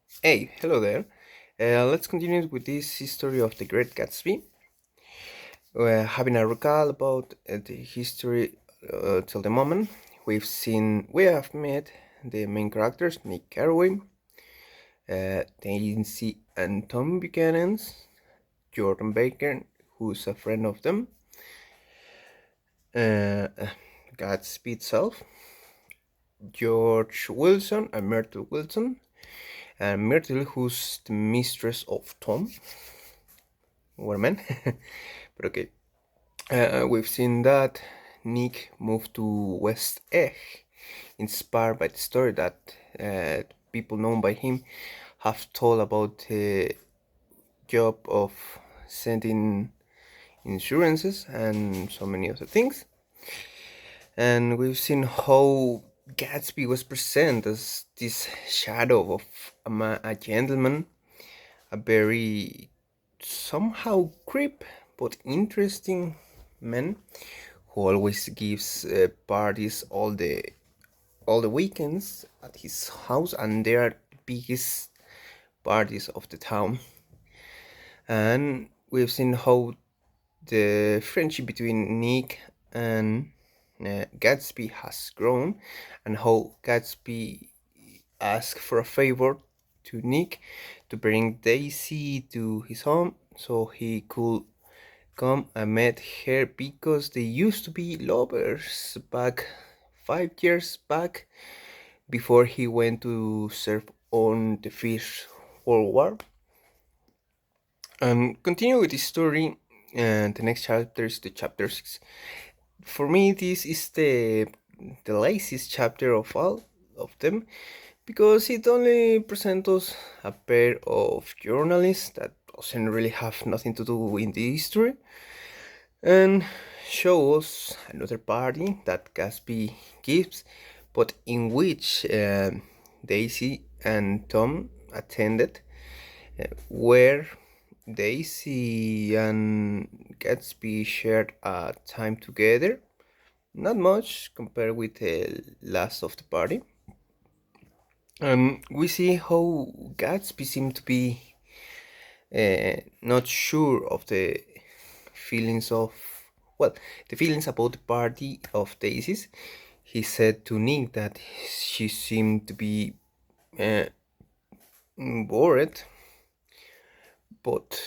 Hey, hello there. Let's continue with this history of the Great Gatsby. We're having a recall about the history till the moment. We have met the main characters, Nick Carraway, Nancy and Tom Buchanan, Jordan Baker, who's a friend of them, uh, Gatsby itself, George Wilson and Myrtle Wilson, and Myrtle, who's the mistress of Tom. We're men, but okay. We've seen that Nick moved to West Egg, inspired by the story that people known by him have told about the job of sending insurances and so many other things. And we've seen how Gatsby was presented as this shadow of a gentleman, a very somehow creep but interesting man who always gives parties all the weekends at his house, and they are the biggest parties of the town. And we've seen how the friendship between Nick and Gatsby has grown, and how Gatsby asked for a favor to Nick to bring Daisy to his home so he could come and met her because they used to be lovers back 5 years back before he went to serve on the First World War. And continue with the story, and the next chapter is the chapter 6. For me, this is the laziest chapter of all of them because it only presents us a pair of journalists that doesn't really have nothing to do in the history, and shows another party that Gatsby gives, but in which Daisy and Tom attended, where Daisy and Gatsby shared a time together. Not much compared with the last of the party. And we see how Gatsby seemed to be not sure of the feelings of, well, the feelings about the party of Daisy's. He said to Nick that she seemed to be uh, bored, but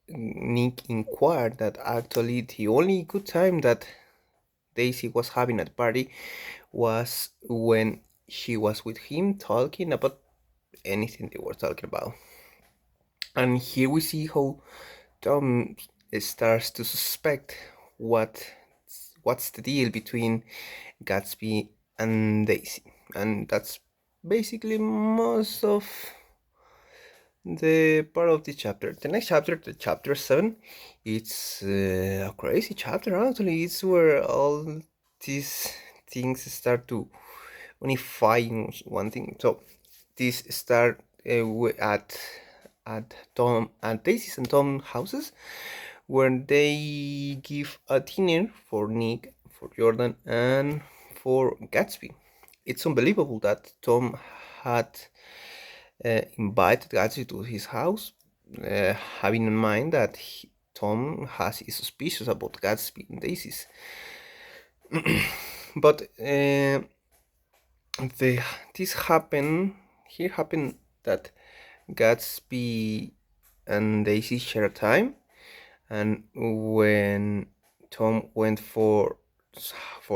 Nick inquired that actually the only good time that Daisy was having at the party was when she was with him talking about anything they were talking about. And here we see how Tom starts to suspect what's the deal between Gatsby and Daisy, and that's basically most of the part of the chapter. The next chapter, the chapter 7, it's a crazy chapter actually. It's where all these things start to unify in one thing. So this start at Tom and Daisy's and Tom houses, where they give a dinner for Nick, for Jordan, and for Gatsby. It's unbelievable that Tom had invited Gatsby to his house, having in mind that Tom has is suspicious about Gatsby and Daisy's. But this happened. Here happened that Gatsby and Daisy share time, and when Tom went for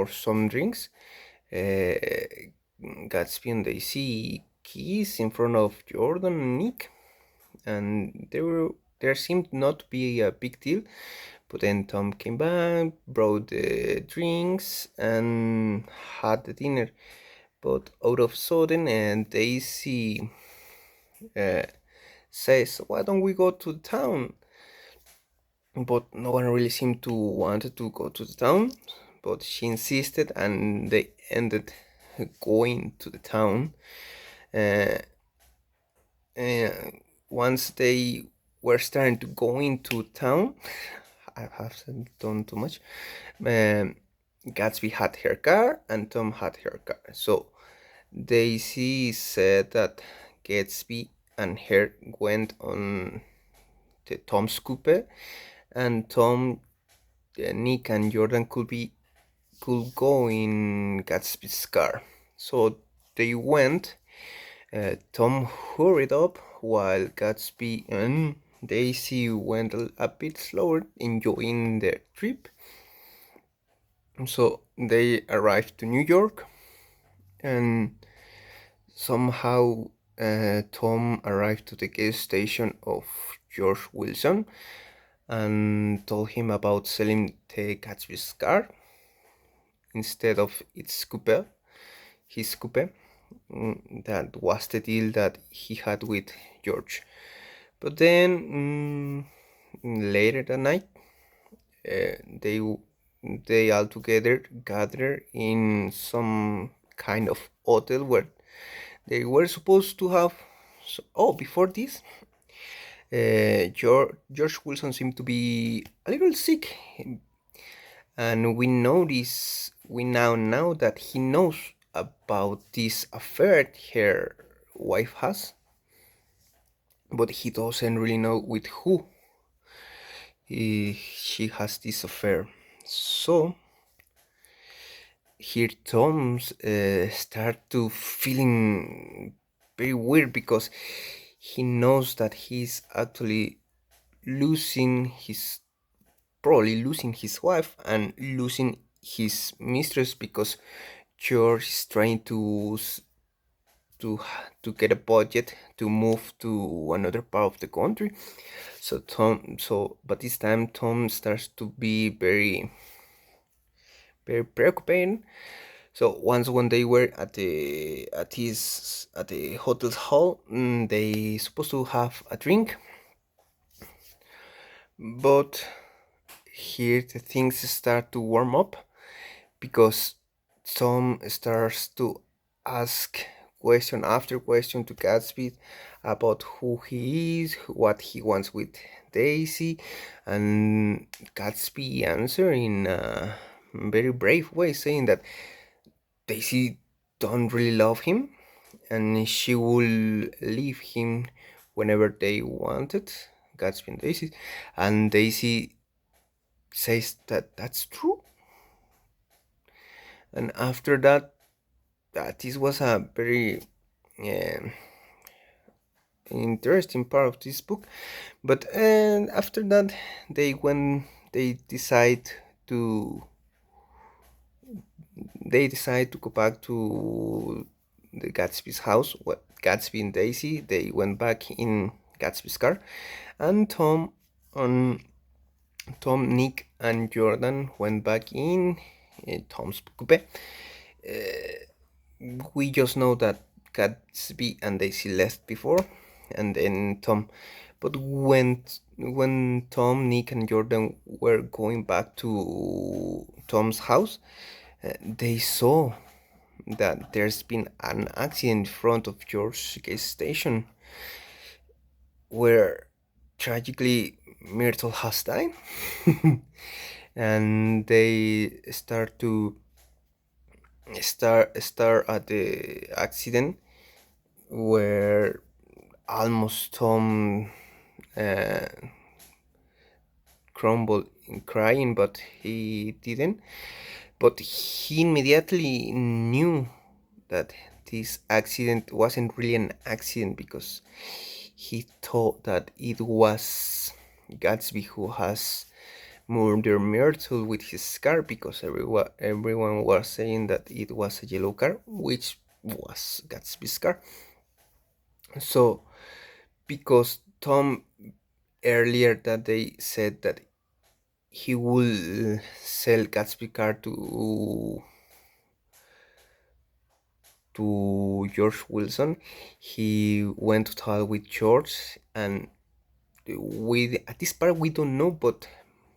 some drinks, Gatsby and Daisy kiss in front of Jordan and Nick, and there seemed not to be a big deal. But then Tom came back, brought the drinks, and had the dinner. But out of sudden, and Daisy uh, says, "Why don't we go to the town?" But no one really seemed to want to go to the town. But she insisted, and they ended going to the town. Uh, Once they were starting to go into town, I haven't done too much. Gatsby had her car and Tom had her car. So Daisy said that Gatsby and her went on the Tom's coupe, and Tom, Nick, and Jordan could go in Gatsby's car. So they went. Tom hurried up while Gatsby and Daisy went a bit slower, enjoying their trip. So they arrived to New York, and somehow Tom arrived to the gas station of George Wilson and told him about selling the Gatsby's car instead of his coupe. That was the deal that he had with George. But then later that night, they all together gather in some kind of hotel where they were supposed to have. Before this, George Wilson seemed to be a little sick, and we now know that he knows about this affair her wife has, but he doesn't really know with who she has this affair. So here Tom's start to feeling very weird because he knows that he's actually probably losing his wife and losing his mistress because George is trying to to get a budget to move to another part of the country. But this time Tom starts to be very very preoccupied. So once when they were at the hotel's hall, they supposed to have a drink, but here the things start to warm up because Tom starts to ask question after question to Gatsby about who he is, what he wants with Daisy, and Gatsby answer in a very brave way, saying that Daisy don't really love him and she will leave him whenever they wanted, Gatsby and Daisy. And Daisy says that that's true. And after that, this was a very interesting part of this book. But after that, they decide to go back to the Gatsby's house. Gatsby and Daisy, they went back in Gatsby's car, and Nick, and Jordan went back in Tom's coupe. We just know that Gatsby and Daisy left before, and then Tom. But when Tom, Nick, and Jordan were going back to Tom's house, they saw that there's been an accident in front of George's gas station where tragically Myrtle has died. And they start at the accident where almost Tom crumbled in crying, but he didn't. But he immediately knew that this accident wasn't really an accident because he thought that it was Gatsby who has murdered Myrtle with his car, because everyone was saying that it was a yellow car, which was Gatsby's car. So because Tom earlier that day said that he will sell Gatsby car to George Wilson, he went to talk with George, and at this part we don't know, but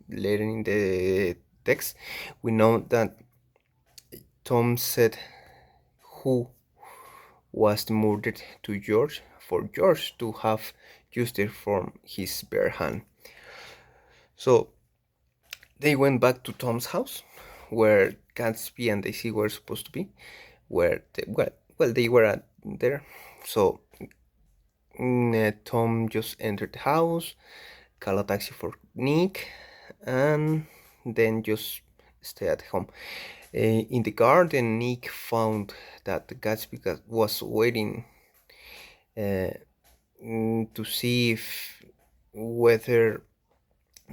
later in the text we know that Tom said who was murdered to George for George to have used it from his bare hand. So they went back to Tom's house where Gatsby and Daisy were supposed to be, where they were there. So Tom just entered the house, call a taxi for Nick, and then just stay at home. In the garden, Nick found that Gatsby was waiting uh, to see if whether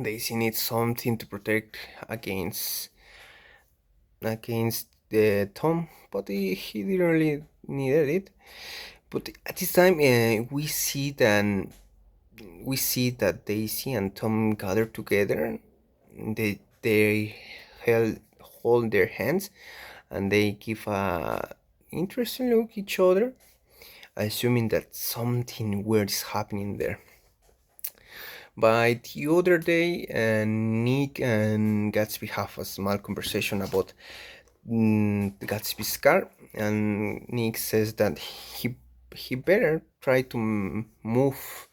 Daisy needs something to protect against the Tom, but he didn't really needed it. But at this time, we see that Daisy and Tom gather together. They hold their hands, and they give a interesting look at each other, assuming that something weird is happening there. By the other day, Nick and Gatsby have a small conversation about Gatsby's car, and Nick says that he better try to move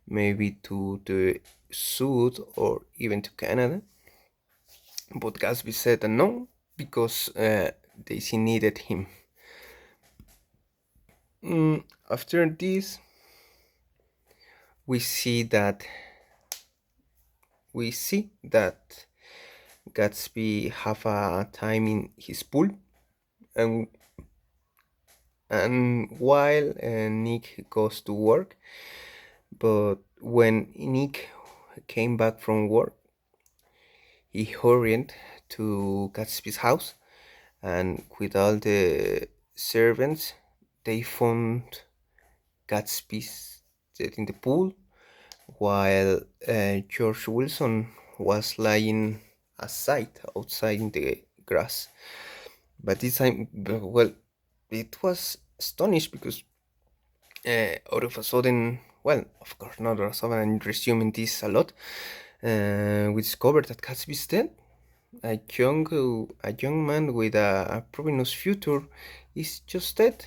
maybe to the South or even to Canada. But Gatsby said no because Daisy needed him. After this, we see that Gatsby have a time in his pool, and while Nick goes to work. But when Nick came back from work, he hurried to Gatsby's house, and with all the servants, they found Gatsby's dead in the pool, while George Wilson was lying aside outside in the grass. But this time, well, it was astonished because out of a sudden, well, of course, not out of a sudden, I'm resuming this a lot. We discovered that Gatsby is dead. A young man with a promising future is just dead.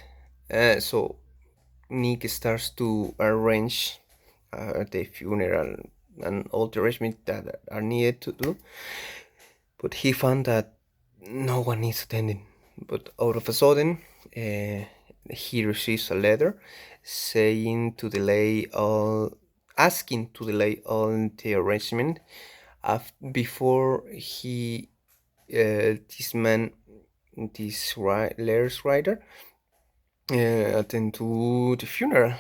So Nick starts to arrange the funeral and all the arrangements that are needed to do. But he found that no one is attending. But out of a sudden, he receives a letter saying to delay all, asking to delay all the arrangement before this man, this letters writer, attend to the funeral.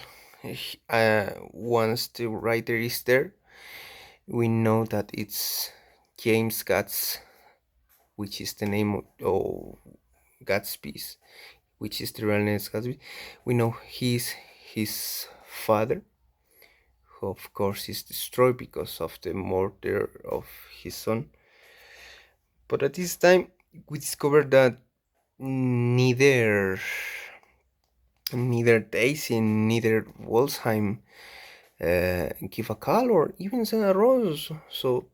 Once the writer is there, we know that it's James Gatz, which is the name of Gatsby's, which is the real name of Gatsby. We know he's his father, who of course is destroyed because of the murder of his son. But at this time, we discovered that neither Daisy, neither Wolfsheim give a call or even send a rose. So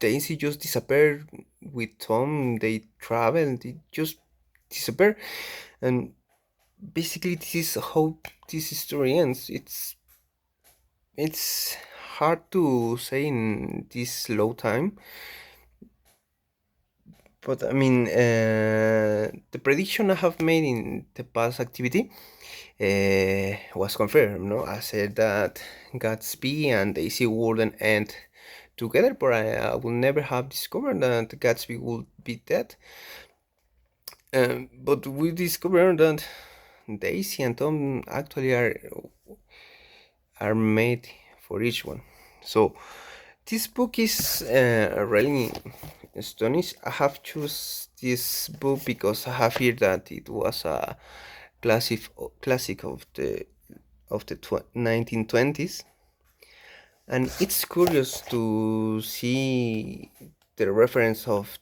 Daisy just disappeared with Tom. They traveled. They just disappeared, and basically this is how this story ends. It's hard to say in this low time, but I mean the prediction I have made in the past activity was confirmed. No, I said that Gatsby and Daisy wouldn't end together, but I would never have discovered that Gatsby would be dead. But we discovered that Daisy and Tom actually are made for each one. So this book is really astonishing. I have choose this book because I have heard that it was a classic of the 1920s, and it's curious to see the reference of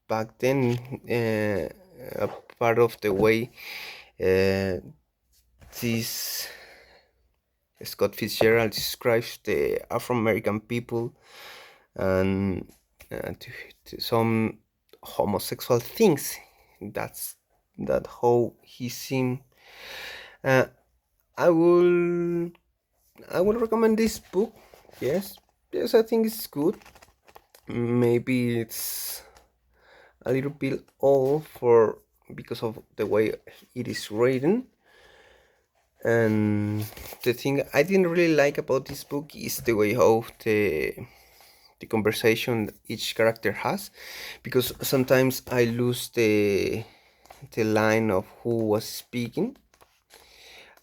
back then, a part of the way this Scott Fitzgerald describes the Afro-American people and to some homosexual things. That how he seemed. Uh, I will recommend this book. Yes, yes, I think it's good. Maybe it's a little bit old for because of the way it is written. And the thing I didn't really like about this book is the way how the conversation each character has, because sometimes I lose the line of who was speaking,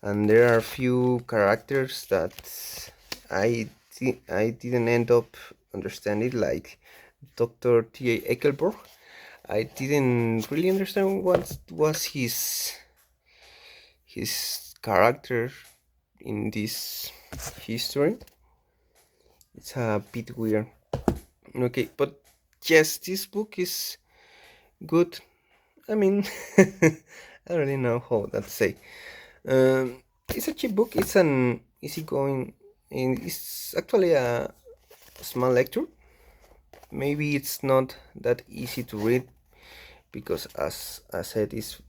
and there are few characters that I didn't end up understanding, like Dr. T.A. Eichelborg. I didn't really understand what was his character in this history. It's a bit weird. Okay, but yes, this book is good. I mean, I don't really know how that to say. It's a cheap book. It's an easygoing, and it's actually a small lecture. Maybe it's not that easy to read because, as I said, it's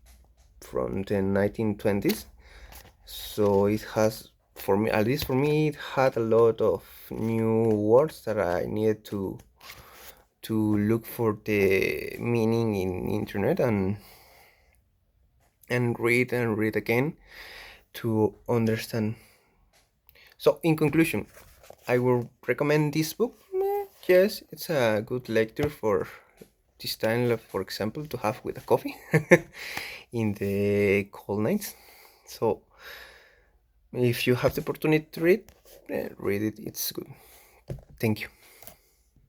from the 1920s. So it has, for me, at least for me, it had a lot of new words that I needed to look for the meaning in internet and read again to understand. So in conclusion, I will recommend this book. Yes, it's a good lecture for this time, for example, to have with a coffee in the cold nights. So if you have the opportunity to read it, it's good. Thank you.